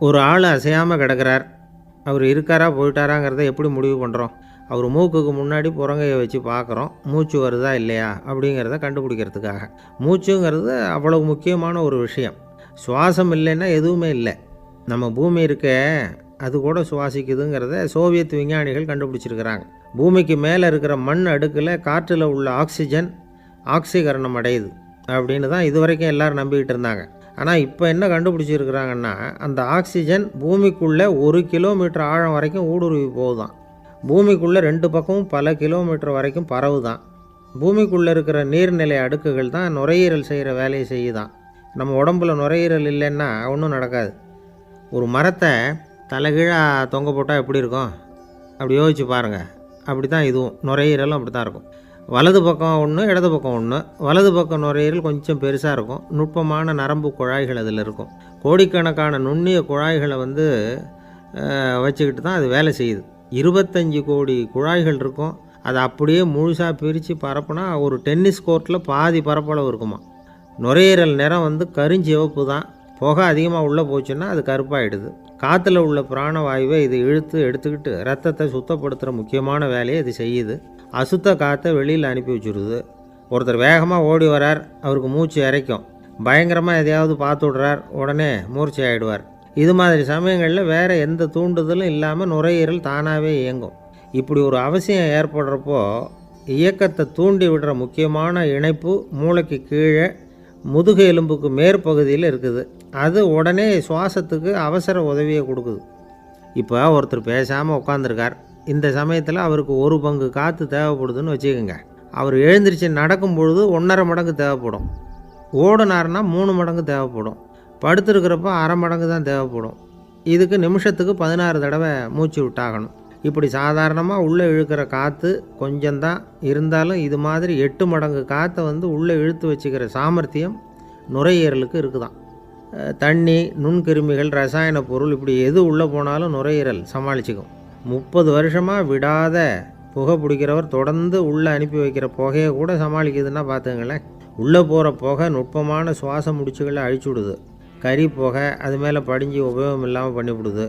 ஒரு ஆள் அசையாமல் கிடக்கிறார். அவர் இருக்காரா போயிட்டாராங்கிறத எப்படி முடிவு பண்ணுறோம்? அவர் மூக்குக்கு முன்னாடி புறங்கையை வச்சு பார்க்குறோம். மூச்சு வருதா இல்லையா அப்படிங்கிறத கண்டுபிடிக்கிறதுக்காக. மூச்சுங்கிறது அவ்வளவு முக்கியமான ஒரு விஷயம். சுவாசம் இல்லைன்னா எதுவுமே இல்லை. நம்ம பூமி இருக்க அது கூட சுவாசிக்குதுங்கிறத சோவியத் விஞ்ஞானிகள் கண்டுபிடிச்சிருக்கிறாங்க. பூமிக்கு மேலே இருக்கிற மண் அடுக்கில் காற்றில் உள்ள ஆக்சிஜன் ஆக்சிகரணம் அடையுது அப்படின்னு தான் இதுவரைக்கும் எல்லோரும் நம்பிக்கிட்டு இருந்தாங்க. ஆனால் இப்போ என்ன கண்டுபிடிச்சிருக்கிறாங்கன்னா, அந்த ஆக்சிஜன் பூமிக்குள்ளே 1 கிலோமீட்டர் ஆழம் வரைக்கும் ஊடுருவி போகுதான். பூமிக்குள்ளே 2 பக்கமும் பல கிலோமீட்டர் வரைக்கும் பரவுதான். பூமிக்குள்ளே இருக்கிற நீர்நிலை அடுக்குகள் தான் நுரையீரல் செய்கிற வேலையை செய்யுதான். நம்ம உடம்புல நுரையீரல் இல்லைன்னா ஒன்றும் நடக்காது. ஒரு மரத்தை தலைகீழாக தொங்க போட்டால் எப்படி இருக்கும்? அப்படி யோசிச்சு பாருங்கள். அப்படி தான் இதுவும் நுரையீரலும் அப்படி தான் இருக்கும். வலது பக்கம் ஒன்று, இடது பக்கம் ஒன்று. வலது பக்கம் நுரையீரல் கொஞ்சம் பெருசாக இருக்கும். நுட்பமான நரம்பு குழாய்கள் அதில் இருக்கும். கோடிக்கணக்கான நுண்ணிய குழாய்களை வச்சுக்கிட்டு தான் அது வேலை செய்யுது. 25 கோடி குழாய்கள் இருக்கும். அதை அப்படியே முழுசாக பிரித்து பரப்புனா ஒரு டென்னிஸ் கோர்ட்டில் பாதி பரப்பளவு இருக்குமா. நுரையீரல் நிறம் கருஞ்சிவப்பு தான். புகை அதிகமாக உள்ளே போச்சுன்னா அது கருப்பாயிடுது. காற்றுல உள்ள பிராணவாயுவை இது இழுத்து எடுத்துக்கிட்டு ரத்தத்தை சுத்தப்படுத்துகிற முக்கியமான வேலையை இது செய்யுது. அசுத்த காற்றை வெளியில் அனுப்பி வச்சுருது. ஒருத்தர் வேகமாக ஓடி வரார், அவருக்கு மூச்சு இறைக்கும். பயங்கரமாக எதையாவது பார்த்து விடுறார், உடனே மூர்ச்சை ஆகிடுவார். இது மாதிரி சமயங்களில் வேறு எந்த தூண்டுதலும் இல்லாமல் நுரையீரல் தானாகவே இயங்கும். இப்படி ஒரு அவசியம் ஏற்படுறப்போ இயக்கத்தை தூண்டி விடுற முக்கியமான இணைப்பு மூளைக்கு கீழே முதுகு எலும்புக்கு மேற்பகுதியில் இருக்குது. அது உடனே சுவாசத்துக்கு அவசர உதவியை கொடுக்குது. இப்போ ஒருத்தர் பேசாமல் உட்காந்துருக்கார். இந்த சமயத்தில் அவருக்கு 1 பங்கு காற்று தேவைப்படுதுன்னு வச்சுக்கோங்க. அவர் எழுந்திரிச்சு நடக்கும் பொழுது 1.5 மடங்கு தேவைப்படும். ஓடினார்னா 3 மடங்கு தேவைப்படும். படுத்துருக்கிறப்ப அரை மடங்கு தான் தேவைப்படும். இதுக்கு நிமிஷத்துக்கு 16 தடவை மூச்சு விட்டாகணும். இப்படி சாதாரணமாக உள்ளே இழுக்கிற காற்று கொஞ்சம்தான் இருந்தாலும் இது மாதிரி 8 மடங்கு காற்றை உள்ளே இழுத்து வச்சுக்கிற சாமர்த்தியம் நுரையீரலுக்கு இருக்குதான். தண்ணி, நுண்கிருமிகள், ரசாயன பொருள் இப்படி எது உள்ளே போனாலும் நுரையீரல் சமாளிச்சுக்கும். 30 வருஷமாக விடாத புகை பிடிக்கிறவர் தொடர்ந்து உள்ளே அனுப்பி வைக்கிற புகையை கூட சமாளிக்குதுன்னா பார்த்துங்களேன். உள்ளே போகிற புகை நுட்பமான சுவாச முடிச்சுகளை அழிச்சுடுது. கறி புகை அது மேலே படிஞ்சு உபயோகம் இல்லாமல் பண்ணிவிடுது.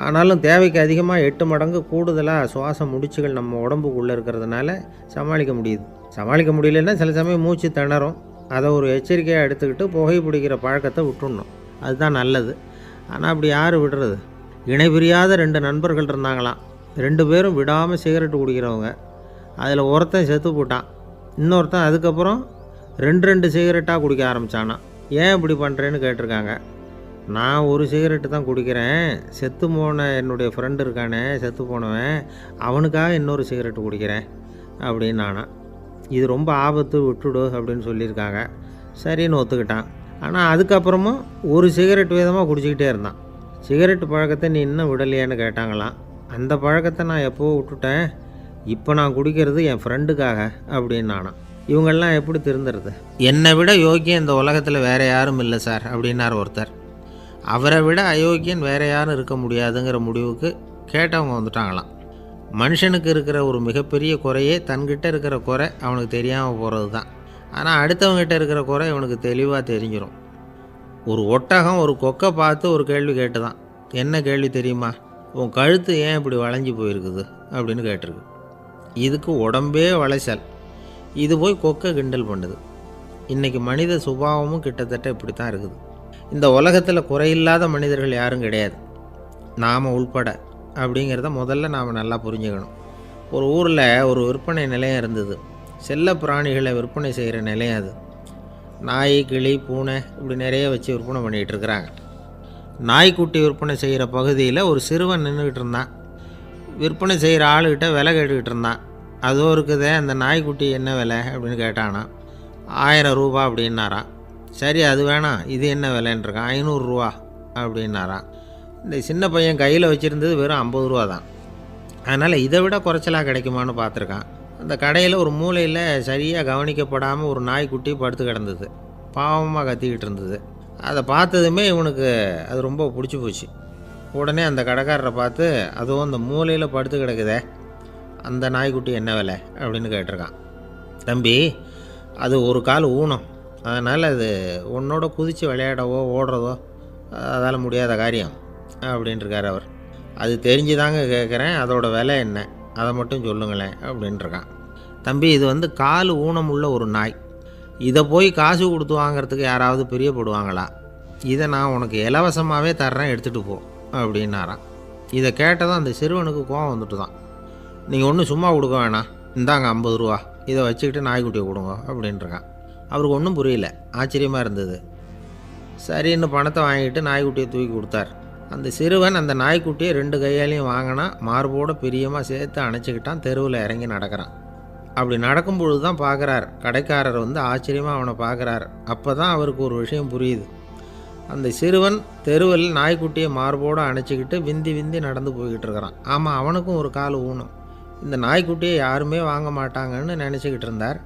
ஆனாலும் தேவைக்கு அதிகமாக 8 மடங்கு கூடுதலாக சுவாச முடிச்சுகள் நம்ம உடம்புக்குள்ளே இருக்கிறதுனால சமாளிக்க முடியுது. சமாளிக்க முடியலன்னா சில சமயம் மூச்சு திணறும். அதை ஒரு எச்சரிக்கையாக எடுத்துக்கிட்டு புகை பிடிக்கிற பழக்கத்தை விட்டுடணும். அதுதான் நல்லது. ஆனால் அப்படி யார் விடுறது? இணை பிரியாத 2 நண்பர்கள் இருந்தாங்களாம். 2 பேரும் விடாமல் சிகரெட்டு குடிக்கிறவங்க. அதில் ஒருத்தன் செத்து போட்டான். இன்னொருத்தன் அதுக்கப்புறம் 2 சிகரெட்டாக குடிக்க ஆரம்பித்தானான். ஏன் இப்படி பண்ணுறேன்னு கேட்டிருக்காங்க. நான் 1 சிகரெட்டு தான் குடிக்கிறேன். செத்து போன என்னுடைய ஃப்ரெண்டு இருக்கானே, செத்து போனவன், அவனுக்காக இன்னொரு சிகரெட்டு குடிக்கிறேன் அப்படின்னு நானா. இது ரொம்ப ஆபத்து, விட்டுடு அப்படின்னு சொல்லியிருக்காங்க. சரின்னு ஒத்துக்கிட்டான். ஆனால் அதுக்கப்புறமும் 1 சிகரெட் வீதமாக குடிச்சிக்கிட்டே இருந்தான். சிகரெட்டு பழக்கத்தை நீ இன்னும் விடலையான்னு கேட்டாங்களாம். அந்த பழக்கத்தை நான் எப்போவோ விட்டுட்டேன். இப்போ நான் குடிக்கிறது என் ஃப்ரெண்டுக்காக அப்படின்னு நானா. இவங்கெல்லாம் எப்படி திருந்துறது? என்னை விட யோக்கியம் இந்த உலகத்தில் வேறு யாரும் இல்லை சார் அப்படின்னார் ஒருத்தர். அவரை விட அயோக்கியன் வேறு யாரும் இருக்க முடியாதுங்கிற முடிவுக்கு கேட்டவங்க வந்துட்டாங்களாம். மனுஷனுக்கு இருக்கிற ஒரு மிகப்பெரிய குறையே தன்கிட்ட இருக்கிற குறை அவனுக்கு தெரியாமல் போகிறது தான். ஆனால் அடுத்தவங்ககிட்ட இருக்கிற குறை இவனுக்கு தெளிவாக தெரிஞ்சிடும். ஒரு ஒட்டகம் ஒரு கொக்கை பார்த்து ஒரு கேள்வி கேட்டுதான். என்ன கேள்வி தெரியுமா? உன் கழுத்து ஏன் இப்படி வளைஞ்சி போயிருக்குது அப்படின்னு கேட்டிருக்கு. இதுக்கு உடம்பே வளைச்சல். இது போய் கொக்கை கிண்டல் பண்ணுது. இன்றைக்கி மனித சுபாவமும் கிட்டத்தட்ட இப்படி தான் இருக்குது. இந்த உலகத்தில் குறையில்லாத மனிதர்கள் யாரும் கிடையாது, நாம் உள்பட அப்படிங்கிறத முதல்ல நாம் நல்லா புரிஞ்சுக்கணும். ஒரு ஊரில் ஒரு விற்பனை நிலையம் இருந்தது. செல்ல பிராணிகளை விற்பனை செய்கிற நிலையம் அது. நாய், கிளி, பூனை இப்படி நிறைய வச்சு விற்பனை பண்ணிகிட்டு இருக்கிறாங்க. நாய்க்குட்டி விற்பனை செய்கிற பகுதியில் ஒரு சிறுவன் நின்றுக்கிட்டு இருந்தான். விற்பனை செய்கிற ஆளுகிட்ட விலை கேட்டுக்கிட்டு இருந்தான். அதோ இருக்குதே அந்த நாய்க்குட்டி என்ன விலை அப்படின்னு கேட்டானா. 1000 ரூபா அப்படின்னாரான். சரி அது வேணாம், இது என்ன விலைன்றிருக்கான். 500 ரூபா அப்படின்னாரான். இந்த சின்ன பையன் கையில் வச்சுருந்தது வெறும் 50 ரூபா தான். அதனால் இதை விட குறைச்சலாக கிடைக்குமான்னு பார்த்துருக்கான். அந்த கடையில் ஒரு மூலையில் சரியாக கவனிக்கப்படாமல் ஒரு நாய்க்குட்டி படுத்து கிடந்தது. பாவமாக கத்திக்கிட்டு இருந்தது. அதை பார்த்ததுமே இவனுக்கு அது ரொம்ப பிடிச்சி போச்சு. உடனே அந்த கடைக்காரரை பார்த்து, அதுவும் அந்த மூலையில் படுத்து கிடக்குதே அந்த நாய்க்குட்டி என்ன விலை அப்படின்னு கேட்டிருக்கான். தம்பி, அது ஒரு கால் ஊனம், அதனால் அது உன்னோட குதித்து விளையாடவோ ஓடுறதோ அதால் முடியாத காரியம். அப்படின்ட்டுருக்கார் அவர். அது தெரிஞ்சு தாங்க கேட்குறேன், அதோட விலை என்ன, அதை மட்டும் சொல்லுங்களேன் அப்படின்ட்டுருக்கான். தம்பி, இது வந்து கால் ஊனம் உள்ள ஒரு நாய். இதை போய் காசு கொடுத்து வாங்கிறதுக்கு யாராவது பிரியப்படுவாங்களா? இதை நான் உனக்கு இலவசமாகவே தர்றேன், எடுத்துகிட்டு போ அப்படின்னாரான். இதை கேட்டதும் அந்த சிறுவனுக்கு கோவம் வந்துட்டு தான். நீங்கள் ஒன்றும் சும்மா கொடுக்க வேணாம், இந்தாங்க 50 ரூபா, இதை வச்சுக்கிட்டு நாய்க்குட்டியை கொடுங்க அப்படின்ட்டுருக்கான். அவருக்கு ஒன்றும் புரியல, ஆச்சரியமாக இருந்தது. சரின்னு பணத்தை வாங்கிட்டு நாய்க்குட்டியை தூக்கி கொடுத்தார். அந்த சிறுவன் அந்த நாய்க்குட்டியை 2 கையாலையும் வாங்கினா, மார்போடு பிரியமாக சேர்த்து அணைச்சிக்கிட்டான். தெருவில் இறங்கி நடக்கிறான். அப்படி நடக்கும்பொழுது தான் பார்க்குறார், கடைக்காரர் வந்து ஆச்சரியமாக அவனை பார்க்குறார். அப்போ தான் அவருக்கு ஒரு விஷயம் புரியுது. அந்த சிறுவன் தெருவில் நாய்க்குட்டியை மார்போடு அணைச்சிக்கிட்டு விந்தி விந்தி நடந்து போய்கிட்டு இருக்கிறான். ஆமாம், அவனுக்கும் ஒரு கால் ஊனம். இந்த நாய்க்குட்டியை யாருமே வாங்க மாட்டாங்கன்னு நினச்சிக்கிட்டு இருந்தார்.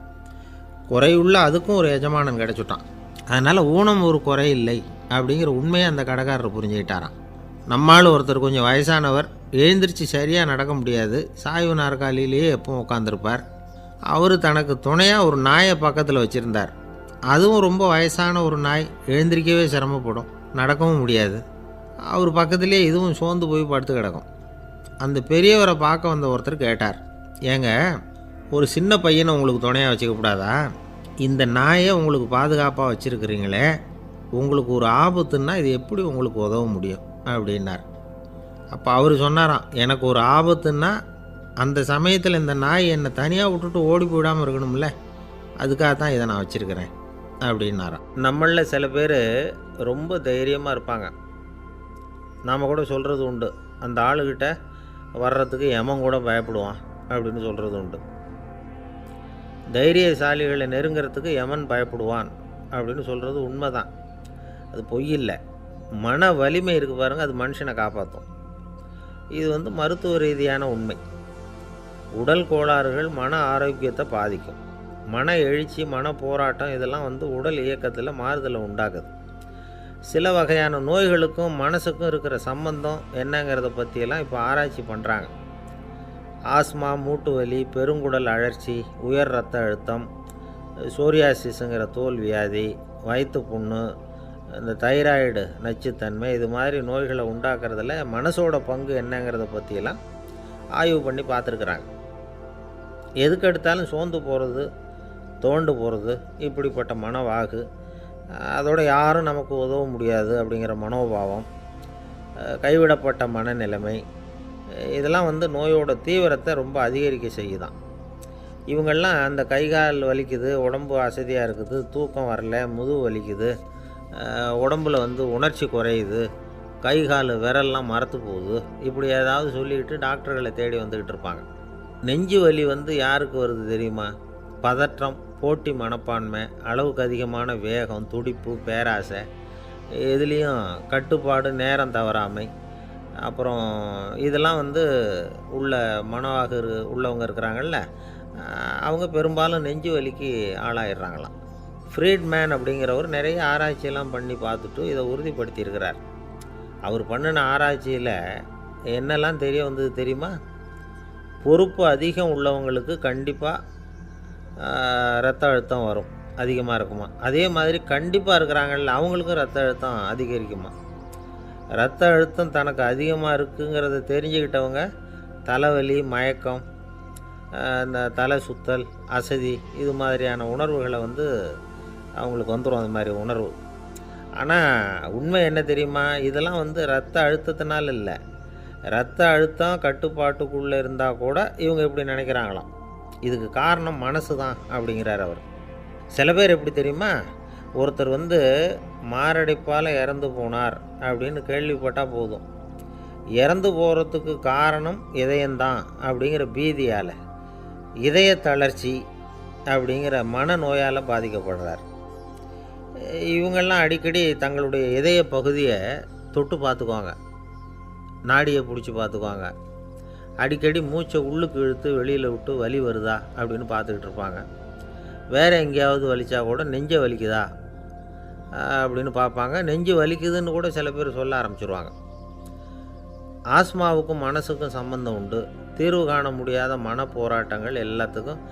குறையுள்ள அதுக்கும் ஒரு எஜமானன் கிடச்சிட்டான். அதனால் ஊனம் ஒரு குறை இல்லை அப்படிங்கிற உண்மையை அந்த கடைக்காரர் புரிஞ்சுக்கிட்டாராம். நம்மால் ஒருத்தர் கொஞ்சம் வயசானவர், எழுந்திரிச்சு சரியாக நடக்க முடியாது, சாய்வு நாற்காலியிலேயே எப்பவும் உட்காந்துருப்பார். அவர் தனக்கு துணையாக ஒரு நாயை பக்கத்தில் வச்சுருந்தார். அதுவும் ரொம்ப வயசான ஒரு நாய், எழுந்திரிக்கவே சிரமப்படும், நடக்கவும் முடியாது. அவர் பக்கத்துலேயே இதுவும் சோர்ந்து போய் படுத்து கிடக்கும். அந்த பெரியவரை பார்க்க வந்த ஒருத்தர் கேட்டார், ஏங்க, ஒரு சின்ன பையனை உங்களுக்கு துணையாக வச்சுக்கக்கூடாதா? இந்த நாயை உங்களுக்கு பாதுகாப்பாக வச்சுருக்கிறீங்களே, உங்களுக்கு ஒரு ஆபத்துன்னா இது எப்படி உங்களுக்கு உதவ முடியும் அப்படின்னார். அப்போ அவர் சொன்னாராம், எனக்கு ஒரு ஆபத்துன்னா அந்த சமயத்தில் இந்த நாய் என்னை தனியாக விட்டுட்டு ஓடி போயிடாமல் இருக்கணும்ல, அதுக்காக தான் இதை நான் வச்சுருக்கிறேன் அப்படின்னாராம். நம்மளில் சில பேர் ரொம்ப தைரியமாக இருப்பாங்க. நாம் கூட சொல்கிறது உண்டு, அந்த ஆளுகிட்ட வர்றதுக்கு யமன் கூட பயப்படுவான் அப்படின்னு சொல்கிறது உண்டு. தைரியசாலிகளை நெருங்கிறதுக்கு யமன் பயப்படுவான் அப்படின்னு சொல்கிறது உண்மை தான், அது பொய் இல்லை. மன வலிமை இருக்குது பாருங்கள், அது மனுஷனை காப்பாற்றும். இது வந்து மருத்துவ ரீதியான உண்மை. உடல் கோளாறுகள் மன ஆரோக்கியத்தை பாதிக்கும். மன எழுச்சி, மன போராட்டம் இதெல்லாம் வந்து உடல் இயக்கத்தில் மாறுதலை உண்டாக்குது. சில வகையான நோய்களுக்கும் மனசுக்கும் இருக்கிற சம்பந்தம் என்னங்கிறத பற்றியெல்லாம் இப்போ ஆராய்ச்சி பண்ணுறாங்க. ஆஸ்மா, மூட்டு வலி, பெருங்குடல் அழற்சி, உயர் இரத்த அழுத்தம், சோரியாசிஸுங்கிற தோல் வியாதி, வயிற்று புண்ணு, இந்த தைராய்டு நச்சுத்தன்மை, இது மாதிரி நோய்களை உண்டாக்குறதுல மனசோட பங்கு என்னங்கிறத பற்றியெல்லாம் ஆய்வு பண்ணி பார்த்துருக்குறாங்க. எதுக்கு எடுத்தாலும் சோர்ந்து போகிறது, தோண்டு போகிறது, இப்படிப்பட்ட மனவாகு, அதோட யாரும் நமக்கு உதவ முடியாது அப்படிங்கிற மனோபாவம், கைவிடப்பட்ட மனநிலைமை, இதெல்லாம் வந்து நோயோட தீவிரத்தை ரொம்ப அதிகரிக்க செய்யுதான். இவங்கெல்லாம் அந்த கை கால் வலிக்குது, உடம்பு அசதியாக இருக்குது, தூக்கம் வரல, முதுகு வலிக்குது, உடம்பில் வந்து உணர்ச்சி குறையுது, கை கால் விரல்லாம் மரத்து போகுது, இப்படி ஏதாவது சொல்லிக்கிட்டு டாக்டர்களை தேடி வந்துக்கிட்டு இருப்பாங்க. நெஞ்சு வலி வந்து யாருக்கு வருது தெரியுமா? பதற்றம், போட்டி மனப்பான்மை, அளவுக்கு அதிகமான வேகம், துடிப்பு, பேராசை, இதுலேயும் கட்டுப்பாடு, நேரம் தவறாமை, அப்புறம் இதெல்லாம் வந்து உள்ள மனவாக உள்ளவங்க இருக்கிறாங்கல்ல, அவங்க பெரும்பாலும் நெஞ்சு வலிக்கு ஆளாயிடுறாங்களாம். ஃப்ரீட்மேன் அப்படிங்கிறவர் நிறைய ஆராய்ச்சியெல்லாம் பண்ணி பார்த்துட்டு இதை உறுதிப்படுத்தியிருக்கிறார். அவர் பண்ணின ஆராய்ச்சியில் என்னெல்லாம் தெரிய வந்தது தெரியுமா? பொறுப்பு அதிகம் உள்ளவங்களுக்கு கண்டிப்பாக இரத்த அழுத்தம் வரும், அதிகமாக இருக்குமா. அதே மாதிரி கண்டிப்பாக இருக்கிறாங்கல்ல, அவங்களுக்கும் இரத்த அழுத்தம் அதிகரிக்குமா. இரத்த அழுத்தம் தனக்கு அதிகமாக இருக்குங்கிறத தெரிஞ்சுக்கிட்டவங்க தலைவலி, மயக்கம், இந்த தலை சுத்தல், அசதி, இது மாதிரியான உணர்வுகளை வந்து அவங்களுக்கு வந்துடும், அது மாதிரி உணர்வு. ஆனால் உண்மை என்ன தெரியுமா? இதெல்லாம் வந்து இரத்த அழுத்தத்தினால இல்லை. இரத்த அழுத்தம் கட்டுப்பாட்டுக்குள்ளே இருந்தால் கூட இவங்க இப்படி நினைக்கிறாங்களாம். இதுக்கு காரணம் மனசு தான் அப்படிங்கிறார் அவர். சில பேர் எப்படி தெரியுமா? ஒருத்தர் வந்து மாரடைப்பால் இறந்து போனார் அப்படின்னு கேள்விப்பட்டால் போதும், இறந்து போகிறதுக்கு காரணம் இதயம்தான் அப்படிங்கிற பீதியால், இதய தளர்ச்சி அப்படிங்கிற மனநோயால் பாதிக்கப்படுறார். இவங்கெல்லாம் அடிக்கடி தங்களுடைய இதய பகுதியை தொட்டு பார்த்துக்குவாங்க, நாடியை பிடிச்சி பார்த்துக்குவாங்க, அடிக்கடி மூச்சை உள்ளுக்கு இழுத்து வெளியில் விட்டு வலி வருதா அப்படின்னு பார்த்துக்கிட்டு இருப்பாங்க. வேறு எங்கேயாவது வலிச்சா கூட நெஞ்சை வலிக்குதா அப்படின்னு பார்ப்பாங்க. நெஞ்சு வலிக்குதுன்னு கூட சில பேர் சொல்ல ஆரம்பிச்சிருவாங்க. ஆஸ்மாவுக்கும் மனசுக்கும் சம்பந்தம் உண்டு. தீர்வு காண முடியாத மன போராட்டங்கள் எல்லாத்துக்கும்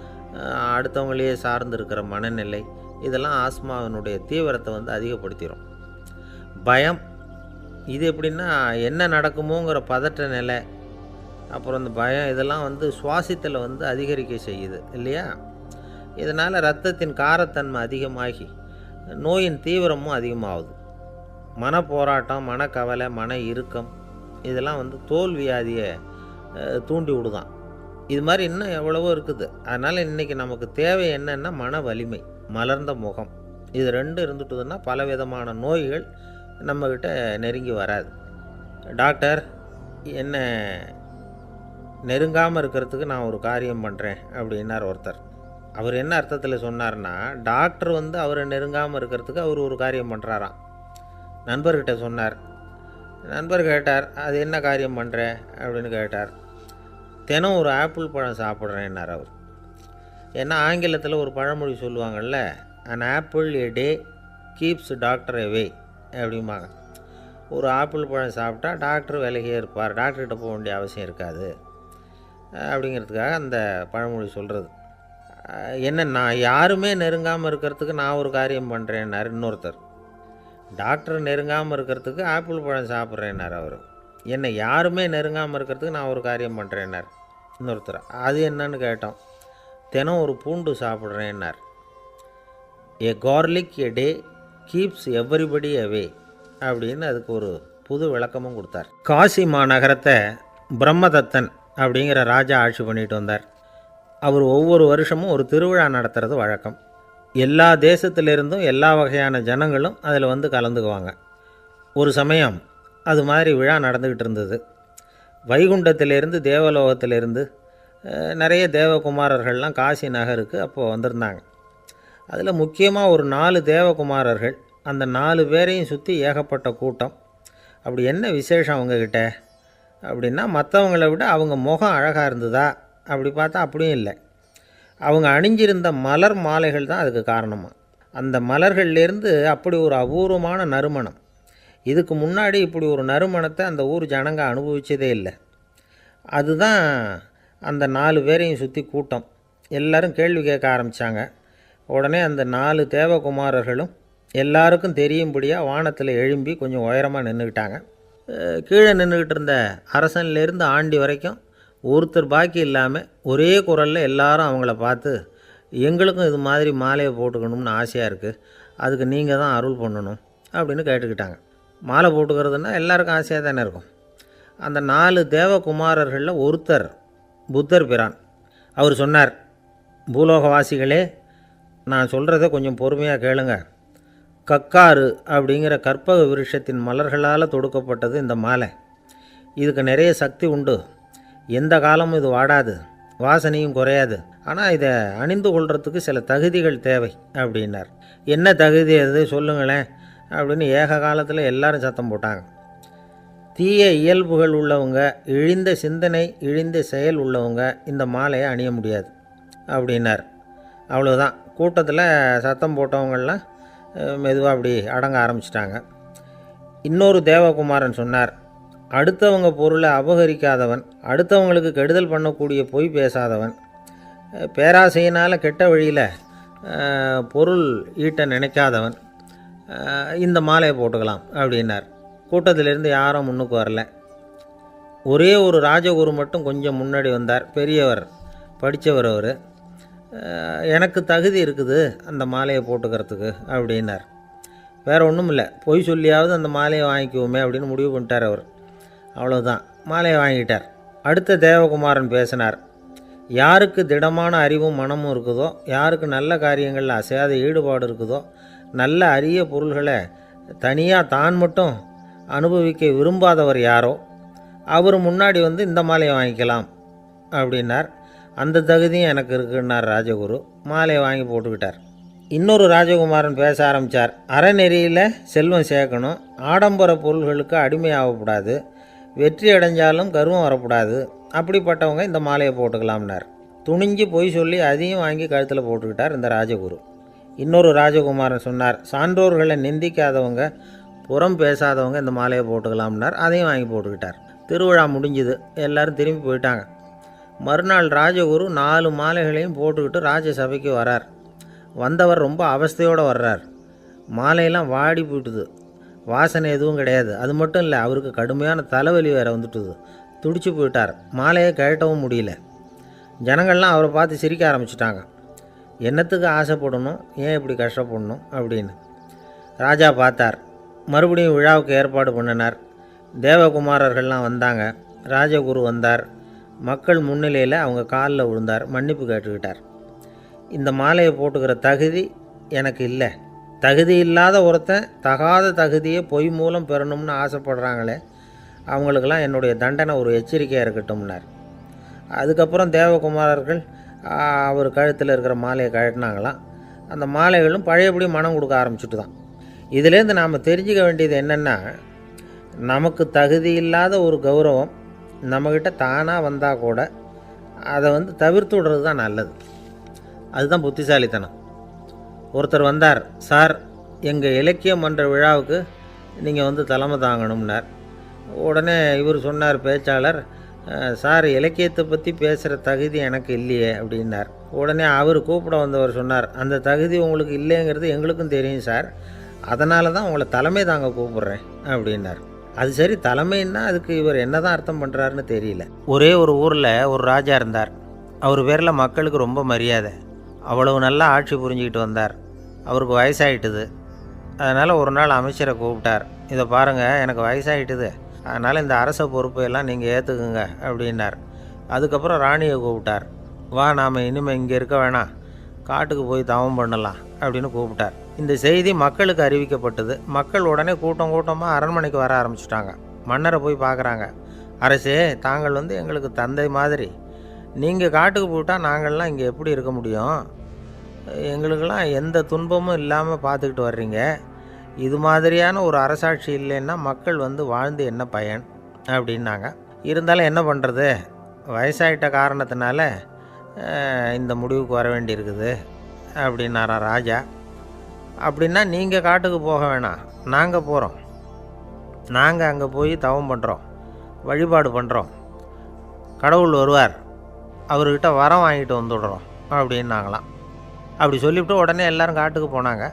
அடுத்தவங்களையே சார்ந்து இருக்கிற மனநிலை, இதெல்லாம் ஆஸ்மாவினுடைய தீவிரத்தை வந்து அதிகப்படுத்திடும். பயம், இது எப்படின்னா என்ன நடக்குமோங்கிற பதட்ட நிலை, அப்புறம் இந்த பயம் இதெல்லாம் வந்து சுவாசித்தலை வந்து அதிகரிக்க செய்யுது இல்லையா? இதனால் இரத்தத்தின் காரத்தன்மை அதிகமாகி நோயின் தீவிரமும் அதிகமாகுது. மனப்போராட்டம், மனக்கவலை, மன இறுக்கம் இதெல்லாம் வந்து தோல் வியாதியை தூண்டி விடுதான். இது மாதிரி இன்னும் எவ்வளவோ இருக்குது. அதனால் இன்றைக்கி நமக்கு தேவை என்னென்னா மன வலிமை, மலர்ந்த முகம். இது ரெண்டும் இருந்துட்டுதுன்னா பலவிதமான நோய்கள் நம்மக்கிட்ட நெருங்கி வராது. டாக்டர் என்ன நெருங்காமல் இருக்கிறதுக்கு நான் ஒரு காரியம் பண்ணுறேன் அப்படின்னார் ஒருத்தர். அவர் என்ன அர்த்தத்தில் சொன்னார்னா, டாக்டர் வந்து அவரை நெருங்காமல் இருக்கிறதுக்கு அவர் ஒரு காரியம் பண்ணுறாராம். நண்பர்கிட்ட சொன்னார். நண்பர் கேட்டார், அது என்ன காரியம் பண்ணுற அப்படின்னு கேட்டார். தினம் ஒரு ஆப்பிள் பழம் சாப்பிட்றேன்னார் அவர். ஏன்னா ஆங்கிலத்தில் ஒரு பழமொழி சொல்லுவாங்கள்ல, an apple a day keeps doctor away அப்படிம்பாங்க. ஒரு ஆப்பிள் பழம் சாப்பிட்டா டாக்டர் விலகியே இருப்பார், டாக்டர்கிட்ட போக வேண்டிய அவசியம் இருக்காது அப்படிங்கிறதுக்காக அந்த பழமொழி சொல்கிறது. என்ன நான் யாருமே நெருங்காமல் இருக்கிறதுக்கு நான் ஒரு காரியம் பண்ணுறேன்னார் இன்னொருத்தர். டாக்டர் நெருங்காமல் இருக்கிறதுக்கு ஆப்பிள் பழம் சாப்பிட்றேன்னார் அவர். என்னை யாருமே நெருங்காமல் இருக்கிறதுக்கு நான் ஒரு காரியம் பண்ணுறேன்னார் இன்னொருத்தர். அது என்னன்னு கேட்டோம். தினம் ஒரு பூண்டு சாப்பிட்றேன்னார். ஏ கார்லிக் எ டே கீப்ஸ் எவ்ரிபடி அவே அப்படின்னு அதுக்கு ஒரு புது விளக்கமும் கொடுத்தார். காசி மாநகரத்தை பிரம்மதத்தன் அப்படிங்கிற ராஜா ஆட்சி பண்ணிட்டு வந்தார். அவர் ஒவ்வொரு வருஷமும் ஒரு திருவிழா நடத்துறது வழக்கம். எல்லா தேசத்திலிருந்தும் எல்லா வகையான ஜனங்களும் அதில் வந்து கலந்துக்குவாங்க. ஒரு சமயம் அது மாதிரி விழா நடந்துக்கிட்டு இருந்தது. வைகுண்டத்திலேருந்து தேவலோகத்திலேருந்து நிறைய தேவகுமாரர்கள்லாம் காசி நகருக்கு அப்போது வந்திருந்தாங்க. அதில் முக்கியமாக ஒரு 4 தேவகுமாரர்கள். அந்த 4 பேரையும் சுற்றி ஏகப்பட்ட கூட்டம். அப்படி என்ன விசேஷம் அவங்கக்கிட்ட அப்படின்னா, மற்றவங்களை விட அவங்க முகம் அழகாக இருந்ததா அப்படி பார்த்தா அப்படியும் இல்லை. அவங்க அணிஞ்சிருந்த மலர் மாலைகள் தான் அதுக்கு காரணமாக. அந்த மலர்கள்லேருந்து அப்படி ஒரு அபூர்வமான நறுமணம். இதுக்கு முன்னாடி இப்படி ஒரு நறுமணத்தை அந்த ஊர் ஜனங்க அனுபவிச்சதே இல்லை. அதுதான் அந்த 4 பேரையும் சுற்றி கூட்டம். எல்லோரும் கேள்வி கேட்க ஆரம்பித்தாங்க. உடனே அந்த 4 தேவகுமாரர்களும் எல்லாருக்கும் தெரியும்படியாக வானத்தில் எழும்பி கொஞ்சம் உயரமாக நின்றுக்கிட்டாங்க. கீழே நின்றுக்கிட்டு இருந்த அரசன்லேருந்து ஆண்டி வரைக்கும் ஒருத்தர் பாக்கி இல்லாமல் ஒரே குரலில் எல்லாரும் அவங்கள பார்த்து, எங்களுக்கும் இது மாதிரி மாலையை போட்டுக்கணும்னு ஆசையாக இருக்குது, அதுக்கு நீங்கள் தான் அருள் பண்ணணும் அப்படின்னு கேட்டுக்கிட்டாங்க. மாலை போட்டுக்கிறதுனா எல்லாருக்கும் ஆசையாக தானே இருக்கும். அந்த 4 தேவகுமாரர்களில் ஒருத்தர் புத்தர் பிரான். அவர் சொன்னார், பூலோகவாசிகளே, நான் சொல்கிறத கொஞ்சம் பொறுமையாக கேளுங்க. கக்காரு அப்படிங்கிற கற்பக விருட்சத்தின் மலர்களால் தொடுக்கப்பட்டது இந்த மாலை. இதுக்கு நிறைய சக்தி உண்டு. எந்த காலமும் இது வாடாது, வாசனையும் குறையாது. ஆனால் இதை அணிந்து கொள்கிறதுக்கு சில தகுதிகள் தேவை அப்படின்னார். என்ன தகுதி அது சொல்லுங்களேன் அப்படின்னு ஏக காலத்தில் எல்லாரும் சத்தம் போட்டாங்க. தீய இயல்புகள் உள்ளவங்க, இழிந்த சிந்தனை, இழிந்த செயல் உள்ளவங்க இந்த மாலையை அணிய முடியாது அப்படின்னார். அவ்வளோதான். கூட்டத்தில் சத்தம் போட்டவங்கள்லாம் மெதுவாக அப்படி அடங்க ஆரம்பிச்சிட்டாங்க. இன்னொரு தேவகுமாரன் சொன்னார், அடுத்தவங்க பொருளை அபகரிக்காதவன், அடுத்தவங்களுக்கு கெடுதல் பண்ணக்கூடிய பொய் பேசாதவன், பேராசையினால் கெட்ட வழியில் பொருள் ஈட்ட நினைக்காதவன் இந்த மாலையை போட்டுக்கலாம் அப்படின்னார். கூட்டத்திலேருந்து யாரும் முன்னுக்கு வரல. ஒரே ஒரு ராஜகுரு மட்டும் கொஞ்சம் முன்னாடி வந்தார். பெரியவர், படித்தவர் அவர். எனக்கு தகுதி இருக்குது அந்த மாலையை போட்டுக்கிறதுக்கு அப்படின்னார். வேறு ஒன்றும் இல்லை, பொய் சொல்லியாவது அந்த மாலையை வாங்கிக்குவோமே அப்படின்னு முடிவு பண்ணிட்டார் அவர். அவ்வளோதான், மாலையை வாங்கிட்டார். அடுத்த தேவகுமாரன் பேசினார். யாருக்கு திடமான அறிவும் மனமும் இருக்குதோ, யாருக்கு நல்ல காரியங்களில் அசையாத ஈடுபாடு இருக்குதோ, நல்ல அரிய பொருள்களை தனியாக தான் மட்டும் அனுபவிக்க விரும்பாதவர் யாரோ அவர் முன்னாடி வந்து இந்த மாலையை வாங்கிக்கலாம் அப்படின்னார். அந்த தகுதியும் எனக்கு இருக்குன்னார் ராஜகுரு. மாலையை வாங்கி போட்டுக்கிட்டார். இன்னொரு ராஜகுமாரன் பேச ஆரம்பித்தார். அறநெறியில் செல்வம் சேர்க்கணும், ஆடம்பர பொருள்களுக்கு அடிமையாகக்கூடாது, வெற்றி அடைஞ்சாலும் கர்வம் வரக்கூடாது, அப்படிப்பட்டவங்க இந்த மாலையை போட்டுக்கலாம்னார். துணிஞ்சு பொய் சொல்லி அதையும் வாங்கி கழுத்தில் போட்டுக்கிட்டார் இந்த ராஜகுரு. இன்னொரு ராஜகுமாரன் சொன்னார், சான்றோர்களை நிந்திக்காதவங்க, புறம் பேசாதவங்க இந்த மாலையை போட்டுக்கலாம்னார். அதையும் வாங்கி போட்டுக்கிட்டார். திருவிழா முடிஞ்சுது, எல்லோரும் திரும்பி போயிட்டாங்க. மறுநாள் ராஜகுரு 4 மாலைகளையும் போட்டுக்கிட்டு ராஜசபைக்கு வரார். வந்தவர் ரொம்ப அவஸ்தையோடு வர்றார். மாலையெல்லாம் வாடி போயிட்டுது. வாசனை எதுவும் கிடையாது. அது மட்டும் இல்லை, அவருக்கு கடுமையான தலைவலி வேறு வந்துட்டுது. துடிச்சு போயிட்டார். மாலையை கழட்டவும் முடியல. ஜனங்கள்லாம் அவரை பார்த்து சிரிக்க ஆரம்பிச்சிட்டாங்க. என்னத்துக்கு ஆசைப்படணும், ஏன் இப்படி கஷ்டப்படணும் அப்படின்னு. ராஜா பார்த்தார். மறுபடியும் விழாவுக்கு ஏற்பாடு பண்ணினார். தேவகுமாரர்கள்லாம் வந்தாங்க. ராஜகுரு வந்தார். மக்கள் முன்னிலையில் அவங்க காலில் விழுந்தார். மன்னிப்பு கேட்டுக்கிட்டார். இந்த மாலையை போட்டுக்கிற தகுதி எனக்கு இல்லை. தகுதி இல்லாத ஒருத்தன் தகாத தகுதியை பொய் மூலம் பெறணும்னு ஆசைப்படுறாங்களே, அவங்களுக்கெல்லாம் என்னுடைய தண்டனை ஒரு எச்சரிக்கையாக இருக்கட்டும்னார். அதுக்கப்புறம் தேவகுமாரர்கள் அவர் கழுத்தில் இருக்கிற மாலையை கழட்டினாங்களாம். அந்த மாலைகளும் பழையபடி மனம் கொடுக்க ஆரம்பிச்சுட்டு தான். இதுலேருந்து நாம் தெரிஞ்சுக்க வேண்டியது என்னென்னா, நமக்கு தகுதி இல்லாத ஒரு கௌரவம் நம்மக்கிட்ட தானாக வந்தால் கூட அதை தவிர்த்து விடுறது தான் நல்லது. அதுதான் புத்திசாலித்தனம். ஒருத்தர் வந்தார். சார், எங்கள் இலக்கிய மன்ற விழாவுக்கு நீங்கள் தலைமை தாங்கணும்னார். உடனே இவர் சொன்னார், பேச்சாளர், சார், இலக்கியத்தை பற்றி பேசுகிற தகுதி எனக்கு இல்லையே அப்படின்னார். உடனே அவர் கூப்பிட வந்தவர் சொன்னார், அந்த தகுதி உங்களுக்கு இல்லைங்கிறது எங்களுக்கும் தெரியும் சார், அதனால தான் உங்களை தலைமை தாங்க கூப்பிட்றேன் அப்படின்னார். அது சரி, தலைமைன்னா அதுக்கு இவர் என்ன தான் அர்த்தம் பண்ணுறாருன்னு தெரியல. ஒரே ஒரு ஊரில் ஒரு ராஜா இருந்தார். அவர் பேரில் மக்களுக்கு ரொம்ப மரியாதை. அவ்வளவு நல்லா ஆட்சி புரிஞ்சுக்கிட்டு வந்தார். அவருக்கு வயசாகிட்டுது. அதனால் ஒரு நாள் அமைச்சரை கூப்பிட்டார். இதை பாருங்கள், எனக்கு வயசாகிட்டுது, அதனால் இந்த அரச பொறுப்பையெல்லாம் நீங்கள் ஏற்றுக்குங்க அப்படின்னார். அதுக்கப்புறம் ராணியை கூப்பிட்டார். வா, நாம் இனிமேல் இங்கே இருக்க வேணாம், காட்டுக்கு போய் தவம் பண்ணலாம் அப்படின்னு கூப்பிட்டார். இந்த செய்தி மக்களுக்கு அறிவிக்கப்பட்டது. மக்கள் உடனே கூட்டம் கூட்டமாக அரண்மனைக்கு வர ஆரம்பிச்சிட்டாங்க. மன்னரை போய் பார்க்குறாங்க. அரசே, தாங்கள் எங்களுக்கு தந்தை மாதிரி. நீங்கள் காட்டுக்கு போயிட்டால் நாங்கள்லாம் இங்கே எப்படி இருக்க முடியும்? எங்களுக்கெல்லாம் எந்த துன்பமும் இல்லாமல் பார்த்துக்கிட்டு வர்றீங்க. இது மாதிரியான ஒரு அரசாட்சி இல்லைன்னா மக்கள் வாழ்ந்து என்ன பயன் அப்படின்னாங்க. இருந்தாலும் என்ன பண்ணுறது, வயசாகிட்ட காரணத்தினால இந்த முடிவுக்கு வர வேண்டியிருக்குது அப்படின்னாரா ராஜா. அப்படின்னா நீங்கள் காட்டுக்கு போக வேணாம், நாங்கள் போகிறோம். நாங்கள் அங்கே போய் தவம் பண்ணுறோம், வழிபாடு பண்ணுறோம். கடவுள் வருவார், அவர்கிட்ட வரம் வாங்கிட்டு வந்துடுறோம் அப்படின்னாங்களாம். அப்படி சொல்லிவிட்டு உடனே எல்லோரும் காட்டுக்கு போனாங்க.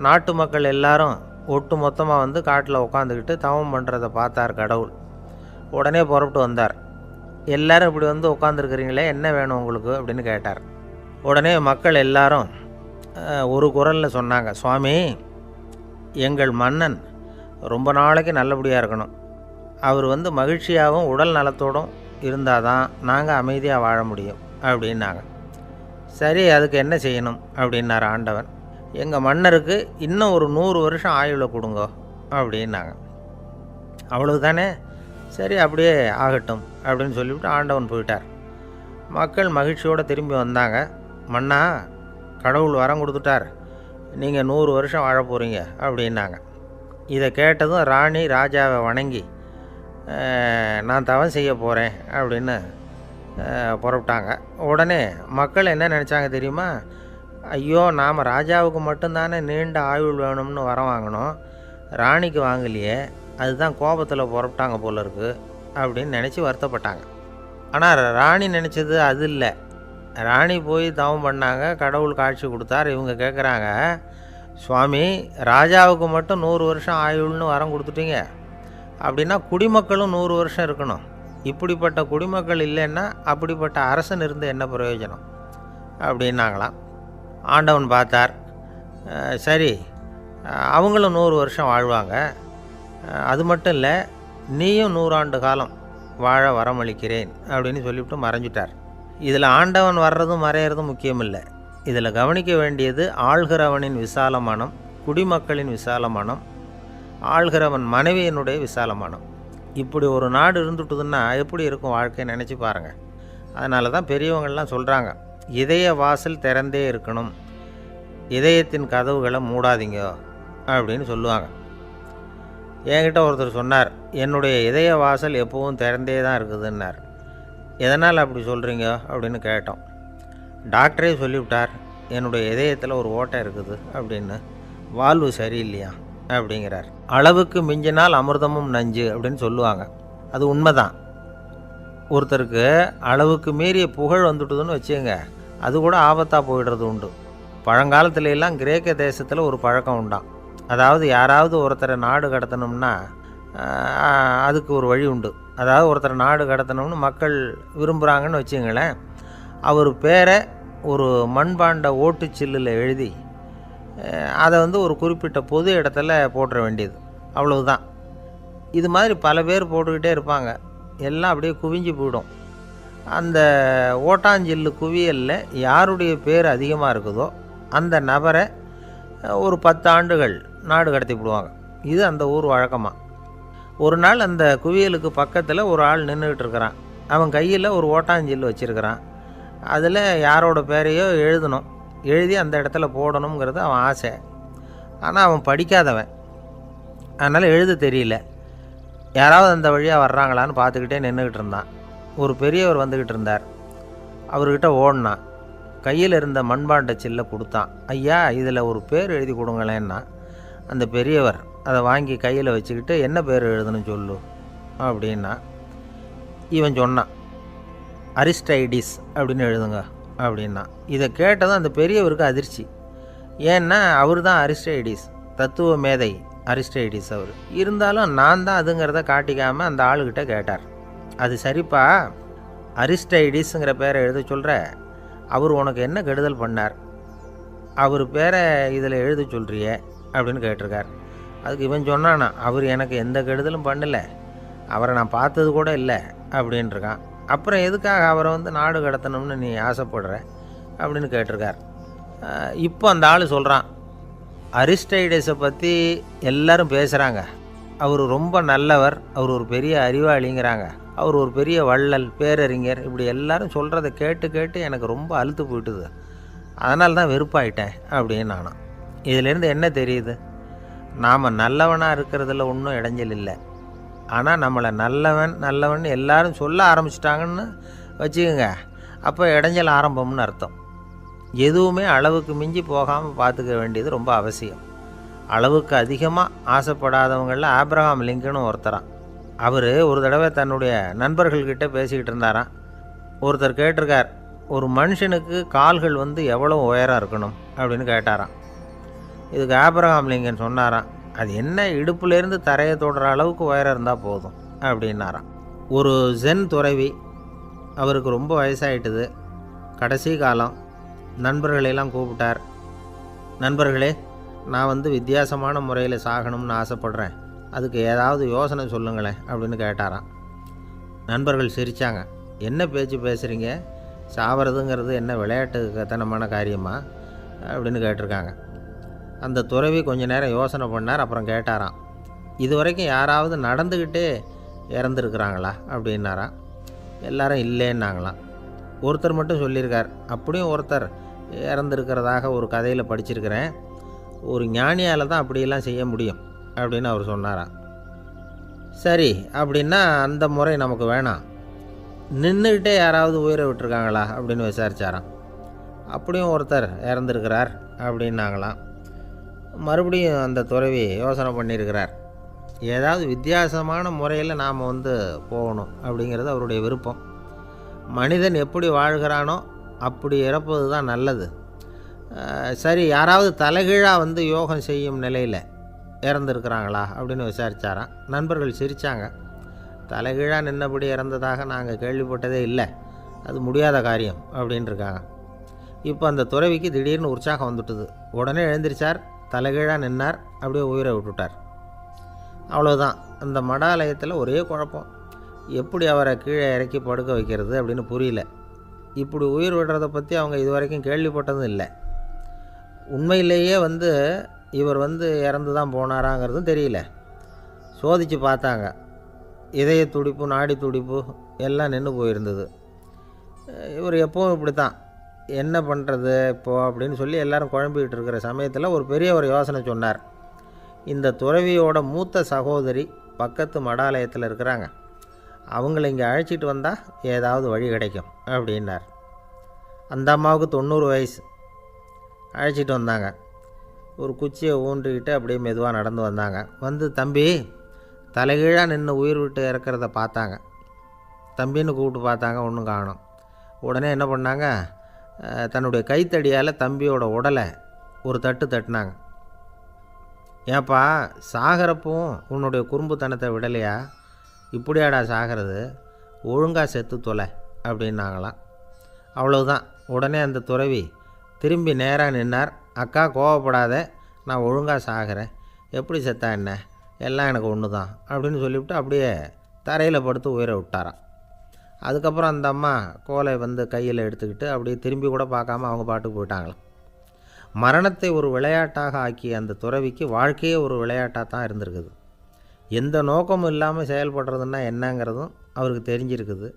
நாட்டு மக்கள் எல்லாரும் ஒட்டு மொத்தமாக காட்டில் உட்காந்துக்கிட்டு தவம் பண்ணுறதை பார்த்தார் கடவுள். உடனே புறப்பட்டு வந்தார். எல்லோரும் இப்படி உட்காந்துருக்குறீங்களே, என்ன வேணும் உங்களுக்கு அப்படின்னு கேட்டார். உடனே மக்கள் எல்லாரும் ஒரு குரலில் சொன்னாங்க, சுவாமி, எங்கள் மன்னன் ரொம்ப நாளைக்கு நல்லபடியாக இருக்கணும். அவர் மகிழ்ச்சியாகவும் உடல் நலத்தோடும் இருந்தால் தான் நாங்கள் அமைதியாக வாழ முடியும் அப்படின்னாங்க. சரி, அதுக்கு என்ன செய்யணும் அப்படின்னார் ஆண்டவன். எங்கள் மன்னருக்கு இன்னும் ஒரு 100 வருஷம் ஆயுளை கொடுங்க அப்படின்னாங்க. அவ்வளவு தானே, சரி அப்படியே ஆகட்டும் அப்படின்னு சொல்லிவிட்டு ஆண்டவன் போயிட்டார். மக்கள் மகிழ்ச்சியோடு திரும்பி வந்தாங்க. மன்னா, கடவுள் வரம் கொடுத்துட்டார், நீங்கள் 100 வருஷம் வாழ போகிறீங்க அப்படின்னாங்க. இதை கேட்டதும் ராணி ராஜாவை வணங்கி, நான் தவம் செய்ய போகிறேன் அப்படின்னு புறப்பட்டாங்க. உடனே மக்கள் என்ன நினச்சாங்க தெரியுமா? ஐயோ, நாம் ராஜாவுக்கு மட்டும்தானே நீண்ட ஆயுள் வேணும்னு வரம் வாங்கினோம், ராணிக்கு வாங்கலையே, அதுதான் கோபத்தில் புறப்பட்டாங்க போல இருக்குது அப்படின்னு நினச்சி வருத்தப்பட்டாங்க. ஆனால் ராணி நினச்சது அது இல்லை. ராணி போய் தவம் பண்ணாங்க, கடவுள் காட்சி கொடுத்தார். இவங்க கேட்குறாங்க, சுவாமி, ராஜாவுக்கு மட்டும் 100 வருஷம் ஆயுள்னு வரம் கொடுத்துட்டீங்க, அப்படின்னா குடிமக்களும் 100 வருஷம் இருக்கணும். இப்படிப்பட்ட குடிமக்கள் இல்லைன்னா அப்படிப்பட்ட அரசன் இருந்து என்ன பிரயோஜனம் அப்படின்னாங்களாம். ஆண்டவன் பார்த்தார். சரி, அவங்களும் 100 வருஷம் வாழ்வாங்க, அது மட்டும் இல்லை, நீயும் 100 ஆண்டு காலம் வாழ வரமளிக்கிறேன் அப்படின்னு சொல்லிவிட்டு மறைஞ்சிட்டார். இதில் ஆண்டவன் வர்றதும் மறையிறதும் முக்கியம் இல்லை. இதில் கவனிக்க வேண்டியது ஆள்கிறவனின் விசால மனம், குடிமக்களின் விசால மனம், ஆள்கிறவன் மனைவியினுடைய விசால மனம். இப்படி ஒரு நாடு இருந்துட்டுதுன்னா எப்படி இருக்கும் வாழ்க்கை நினச்சி பாருங்கள். அதனால தான் பெரியவங்கள்லாம் சொல்கிறாங்க, இதய வாசல் திறந்தே இருக்கணும், இதயத்தின் கதவுகளை மூடாதீங்க அப்படின்னு சொல்லுவாங்க. என்கிட்ட ஒருத்தர் சொன்னார், என்னுடைய இதய வாசல் எப்பவும் திறந்தே தான் இருக்குதுன்னார். எதனால் அப்படி சொல்கிறீங்க அப்படின்னு கேட்டோம். டாக்டரே சொல்லிவிட்டார், என்னுடைய இதயத்தில் ஒரு ஓட்டை இருக்குது அப்படின்னு, வால்வு சரியில்லையா அப்படிங்கிறார். அளவுக்கு மிஞ்சினால் அமிர்தமும் நஞ்சு அப்படின்னு சொல்லுவாங்க. அது உண்மைதான். ஒருத்தருக்கு அளவுக்கு மீறிய புகழ் வந்துட்டுதுன்னு வச்சுங்க, அது கூட ஆபத்தாக போயிடுறது உண்டு. பழங்காலத்துல எல்லாம் கிரேக்க தேசத்தில் ஒரு பழக்கம் உண்டாம். அதாவது யாராவது ஒருத்தரை நாடு கடத்தணும்னா அதுக்கு ஒரு வழி உண்டு. அதாவது ஒருத்தரை நாடு கடத்தணும்னு மக்கள் விரும்புகிறாங்கன்னு வச்சுங்களேன், அவர் பேரை ஒரு மண்பாண்ட ஓட்டுச்சில்லில் எழுதி அதை ஒரு குறிப்பிட்ட பொது இடத்துல போட்டுற வேண்டியது, அவ்வளவுதான். இது மாதிரி பல பேர் போட்டுக்கிட்டே இருப்பாங்க, எல்லாம் அப்படியே குவிஞ்சு போயிடும். அந்த ஓட்டாஞ்சில்லு குவியலில் யாருடைய பேர் அதிகமாக இருக்குதோ அந்த நபரை ஒரு 10 ஆண்டுகள் நாடு கடத்தி விடுவாங்க. இது அந்த ஊர் வழக்கமாக. ஒரு நாள் அந்த குவியலுக்கு பக்கத்தில் ஒரு ஆள் நின்றுக்கிட்டு இருக்கிறான். அவன் கையில் ஒரு ஓட்டாஞ்சில்லு வச்சுருக்கிறான். அதில் யாரோட பேரையோ எழுதணும், எழுதி அந்த இடத்துல போடணுங்கிறது அவன் ஆசை. ஆனால் அவன் படிக்காதவன், அதனால் எழுத தெரியல. யாராவது அந்த வழியாக வர்றாங்களான்னு பார்த்துக்கிட்டே நின்றுக்கிட்டு இருந்தான். ஒரு பெரியவர் வந்துக்கிட்டு இருந்தார். அவர்கிட்ட ஓடினான். கையில் இருந்த மண்பாண்ட சில்லை கொடுத்தான். ஐயா, இதில் ஒரு பேர் எழுதி கொடுங்களேன்னா. அந்த பெரியவர் அதை வாங்கி கையில் வச்சுக்கிட்டு, என்ன பேர் எழுதணும் சொல்லு அப்படின்னா. இவன் சொன்னான், அரிஸ்டைடிஸ் அப்படின்னு எழுதுங்க அப்படின்னா. இதை கேட்டதும் அந்த பெரியவருக்கு அதிர்ச்சி. ஏன்னா அவர் தான் அரிஸ்டைடிஸ், தத்துவ மேதை அரிஸ்டைடிஸ் அவர். இருந்தாலும் நான் தான் அதுங்கிறத காட்டிக்காமல் அந்த ஆளுகிட்ட கேட்டார். அது சரிப்பா, அரிஸ்டைடிஸுங்கிற பேரை எழுத சொல்கிற, அவர் உனக்கு என்ன கெடுதல் பண்ணார்? அவர் பேரை இதில் எழுத சொல்கிறியே அப்படின்னு கேட்டிருக்கார். அதுக்கு இவன் சொன்னானா, அவர் எனக்கு எந்த கெடுதலும் பண்ணலை, அவரை நான் பார்த்தது கூட இல்லை அப்படின்ட்டுருக்கான். அப்புறம் எதுக்காக அவரை நாடு கடத்தணும்னு நீ ஆசைப்படுற அப்படின்னு கேட்டிருக்கார். இப்போ அந்த ஆள் சொல்கிறான், அரிஸ்டைடஸை பற்றி எல்லாரும் பேசுகிறாங்க, அவர் ரொம்ப நல்லவர், அவர் ஒரு பெரிய அறிவாளிங்கிறாங்க, அவர் ஒரு பெரிய வள்ளல், பேரறிஞர், இப்படி எல்லாரும் சொல்கிறத கேட்டு கேட்டு எனக்கு ரொம்ப அலுத்து போயிட்டுது, அதனால தான் வெறுப்பாயிட்டேன் அப்படின்னு நானும். இதிலேருந்து என்ன தெரியுது? நாம் நல்லவனாக இருக்கிறதுல ஒன்றும் இடைஞ்சல் இல்லை. ஆனால் நம்மளை நல்லவன் நல்லவன் எல்லாரும் சொல்ல ஆரம்பிச்சிட்டாங்கன்னு வச்சுக்கோங்க, அப்போ இடைஞ்சல் ஆரம்பம்னு அர்த்தம். எதுவுமே அளவுக்கு மிஞ்சி போகாமல் பார்த்துக்க வேண்டியது ரொம்ப அவசியம். அளவுக்கு அதிகமாக ஆசைப்படாதவங்களில் ஆப்ரஹாம் லிங்கனும் ஒருத்தரான். அவர் ஒரு தடவை தன்னுடைய நண்பர்கள்கிட்ட பேசிக்கிட்டு இருந்தாராம். ஒருத்தர் கேட்டிருக்கார், ஒரு மனுஷனுக்கு கால்கள் எவ்வளோ உயரம் இருக்கணும் அப்படின்னு கேட்டாராம். இதுக்கு ஆப்ரஹாம் லிங்கன் சொன்னாராம், அது என்ன, இடுப்புலேருந்து தரையை தொடுற அளவுக்கு உயரம் இருந்தால் போதும் அப்படின்னாராம். ஒரு ஜென் துறவி, அவருக்கு ரொம்ப வயசாகிட்டுது, கடைசி காலம். நண்பர்களெல்லாம் கூப்பிட்டார். நண்பர்களே, நான் வித்தியாசமான முறையில் சாகணும்னு ஆசைப்படுறேன், அதுக்கு ஏதாவது யோசனை சொல்லுங்களேன் அப்படின்னு கேட்டாராம். நண்பர்கள் சிரித்தாங்க. என்ன பேச்சு பேசுகிறீங்க, சாவறதுங்கிறது என்ன விளையாட்டு கத்தனமான காரியமா அப்படின்னு கேட்டிருக்காங்க. அந்த துறவி கொஞ்ச நேரம் யோசனை பண்ணார். அப்புறம் கேட்டாராம், இது வரைக்கும் யாராவது நடந்துக்கிட்டே இறந்துருக்குறாங்களா அப்படின்னாராம். எல்லாரும் இல்லைன்னாங்களாம். ஒருத்தர் மட்டும் சொல்லியிருக்கார், அப்படியும் ஒருத்தர் இறந்துருக்கிறதாக ஒரு கதையில் படிச்சிருக்கிறேன், ஒரு ஞானியால் தான் அப்படியெல்லாம் செய்ய முடியும் அப்படின்னு அவர் சொன்னாராம். சரி, அப்படின்னா அந்த முறை நமக்கு வேணாம், நின்றுக்கிட்டே யாராவது உயிரை விட்டுருக்காங்களா அப்படின்னு விசாரித்தாராம். அப்படியும் ஒருத்தர் இறந்துருக்கிறார் அப்படின்னாங்களாம். மறுபடியும் அந்த துறவி யோசனை பண்ணியிருக்கிறார். ஏதாவது வித்தியாசமான முறையில் நாம் போகணும் அப்படிங்கிறது அவருடைய விருப்பம். மனிதன் எப்படி வாழ்கிறானோ அப்படி இறப்பது தான் நல்லது. சரி, யாராவது தலைகீழாக யோகம் செய்யும் நிலையில் இறந்துருக்கிறாங்களா அப்படின்னு விசாரித்தாராம். நண்பர்கள் சிரித்தாங்க. தலைகீழாக நின்னபடி இறந்ததாக நாங்கள் கேள்விப்பட்டதே இல்லை, அது முடியாத காரியம் அப்படின்ட்டுருக்காங்க. இப்போ அந்த துறவிக்கு திடீர்னு உற்சாகம் வந்துட்டுது. உடனே எழுந்திரிச்சார், தலைகீழாக நின்னார், அப்படியே உயிரை விட்டுட்டார். அவ்வளோதான். அந்த மடாலயத்தில் ஒரே குழப்பம், எப்படி அவரை கீழே இறக்கி படுக்க வைக்கிறது அப்படின்னு புரியல. இப்படி உயிர் விடுறதை பற்றி அவங்க இது வரைக்கும் கேள்விப்பட்டதும் இல்லை. உண்மையிலேயே இவர் இறந்து தான் போனாராங்கிறதும் தெரியல. சோதித்து பார்த்தாங்க, இதய துடிப்பு, நாடி துடிப்பு எல்லாம் நின்று போயிருந்தது. இவர் எப்பவும் இப்படி தான், என்ன பண்ணுறது இப்போது அப்படின்னு சொல்லி எல்லோரும் குழம்பிக்கிட்டு இருக்கிற சமயத்தில் ஒரு பெரிய ஒரு யோசனை சொன்னார். இந்த துறவியோட மூத்த சகோதரி பக்கத்து மடாலயத்தில் இருக்கிறாங்க, அவங்கள இங்கே அழைச்சிட்டு வந்தால் ஏதாவது வழி கிடைக்கும் அப்படின்னார். அந்த அம்மாவுக்கு 90 வயசு. அழைச்சிட்டு வந்தாங்க. ஒரு குச்சியை ஊன்றிக்கிட்டு அப்படியே மெதுவாக நடந்து வந்தாங்க. தம்பி, தலைகீழாக நின்று உயிர் விட்டு இறக்கிறத பார்த்தாங்க. தம்பின்னு கூப்பிட்டு பார்த்தாங்க, ஒன்றும் காணோம். உடனே என்ன பண்ணாங்க, தன்னுடைய கைத்தடியால் தம்பியோட உடலை ஒரு தட்டு தட்டினாங்க. ஏப்பா சாகிறப்பவும் உன்னுடைய குறும்புத்தனத்தை விடலையா? இப்படியாடா சாகிறது? ஒழுங்காக செத்து தொலை அப்படின்னாங்களாம். அவ்வளவுதான். உடனே அந்த துறவி திரும்பி நேராக நின்னார். அக்கா கோவப்படாத, நான் ஒழுங்காக சாகிறேன், எப்படி செத்தா என்ன, எல்லாம் எனக்கு ஒன்று தான் அப்படின்னு சொல்லிவிட்டு அப்படியே தரையில் படுத்து உயிரை விட்டாராம். அதுக்கப்புறம் அந்த அம்மா கோலை கையில் எடுத்துக்கிட்டு அப்படியே திரும்பி கூட பார்க்காம அவங்க பாட்டுக்கு போயிட்டாங்களாம். மரணத்தை ஒரு விளையாட்டாக ஆக்கிய அந்த துறவிக்கு வாழ்க்கையே ஒரு விளையாட்டாக தான் இருந்திருக்குது. எந்த நோக்கமும் இல்லாமல் செயல்படுறதுன்னா என்னங்கிறதும் அவருக்கு தெரிஞ்சிருக்குது.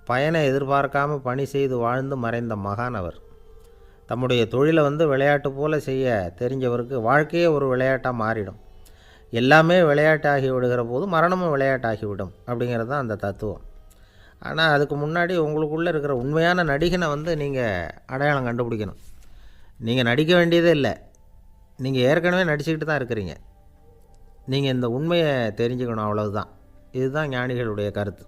பயனை எதிர்பார்க்காமல் பணி செய்து வாழ்ந்து மறைந்த மகான் அவர். தம்முடைய தொழிலை விளையாட்டு போல் செய்ய தெரிஞ்சவருக்கு வாழ்க்கையே ஒரு விளையாட்டாக மாறிடும். எல்லாமே விளையாட்டாகி விடுகிற போது மரணமும் விளையாட்டாகிவிடும் அப்படிங்கிறது தான் அந்த தத்துவம். ஆனால் அதுக்கு முன்னாடி உங்களுக்குள்ளே இருக்கிற உண்மையான நடிகனை நீங்கள் அடையாளம் கண்டுபிடிக்கணும். நீங்கள் நடிக்க வேண்டியதே இல்லை, நீங்கள் ஏற்கனவே நடிச்சுக்கிட்டு தான் இருக்கிறீங்க. நீங்கள் இந்த உண்மையை தெரிஞ்சுக்கணும், அவ்வளவுதான். இதுதான் ஞானிகளுடைய கருத்து.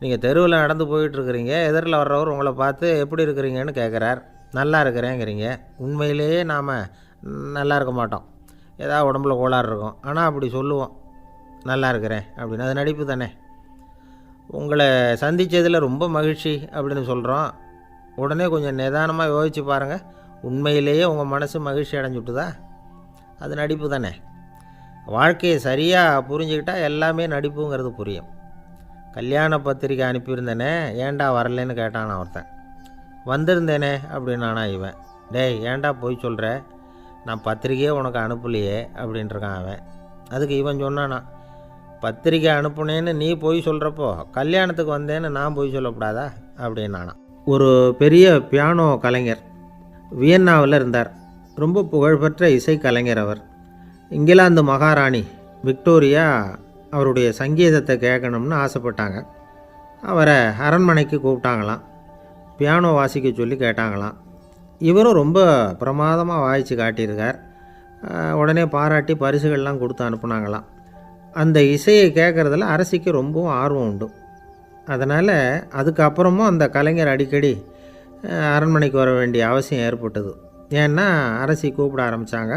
நீங்கள் தெருவில் நடந்து போயிட்டுருக்கிறீங்க, எதிரில் வர்றவர் உங்களை பார்த்து எப்படி இருக்கிறீங்கன்னு கேட்குறார். நல்லா இருக்கிறேங்கிறீங்க. உண்மையிலேயே நாம் நல்லா இருக்க மாட்டோம், ஏதாவது உடம்புல கோளாறு இருக்கும். ஆனால் அப்படி சொல்லுவோம் நல்லா இருக்கிறேன் அப்படின்னு. அது நடிப்பு தானே. உங்களை சந்தித்ததில் ரொம்ப மகிழ்ச்சி அப்படின்னு சொல்கிறோம். உடனே கொஞ்சம் நிதானமாக யோசித்து பாருங்கள், உண்மையிலேயே உங்கள் மனசு மகிழ்ச்சி அடைஞ்சுட்டுதா? அது நடிப்பு தானே. வாழ்க்கையை சரியாக புரிஞ்சுக்கிட்டால் எல்லாமே நடிப்புங்கிறது புரியும். கல்யாண பத்திரிக்கை அனுப்பியிருந்தேனே, ஏன்டா வரலன்னு கேட்டான் ஒருத்தன். வந்திருந்தேனே அப்படின்னானா இவன். டேய், ஏன்டா போய் சொல்கிற, நான் பத்திரிக்கையே உனக்கு அனுப்பலையே அப்படின்ட்டுருக்கான் அவன். அதுக்கு இவன் சொன்னானா, பத்திரிக்கை அனுப்புனேன்னு நீ போய் சொல்கிறப்போ கல்யாணத்துக்கு வந்தேன்னு நான் போய் சொல்லக்கூடாதா அப்படின்னானா. ஒரு பெரிய பியானோ கலைஞர் வியன்னாவில் இருந்தார். ரொம்ப புகழ்பெற்ற இசை கலைஞர் அவர். இங்கிலாந்து மகாராணி விக்டோரியா அவருடைய சங்கீதத்தை கேட்கணும்னு ஆசைப்பட்டாங்க. அவரை அரண்மனைக்கு கூப்பிட்டாங்களாம். பியானோ வாசிக்க சொல்லி கேட்டாங்களாம். இவரும் ரொம்ப பிரமாதமாக வாய்ச்சி காட்டியிருக்கார். உடனே பாராட்டி பரிசுகள்லாம் கொடுத்து அனுப்புனாங்களாம். அந்த இசையை கேட்குறதுல அரசிக்கு ரொம்பவும் ஆர்வம் உண்டு. அதனால் அதுக்கப்புறமும் அந்த கலைஞர் அடிக்கடி அரண்மனைக்கு வர வேண்டிய அவசியம் ஏற்பட்டது. ஏன்னா அரசி கூப்பிட ஆரம்பித்தாங்க.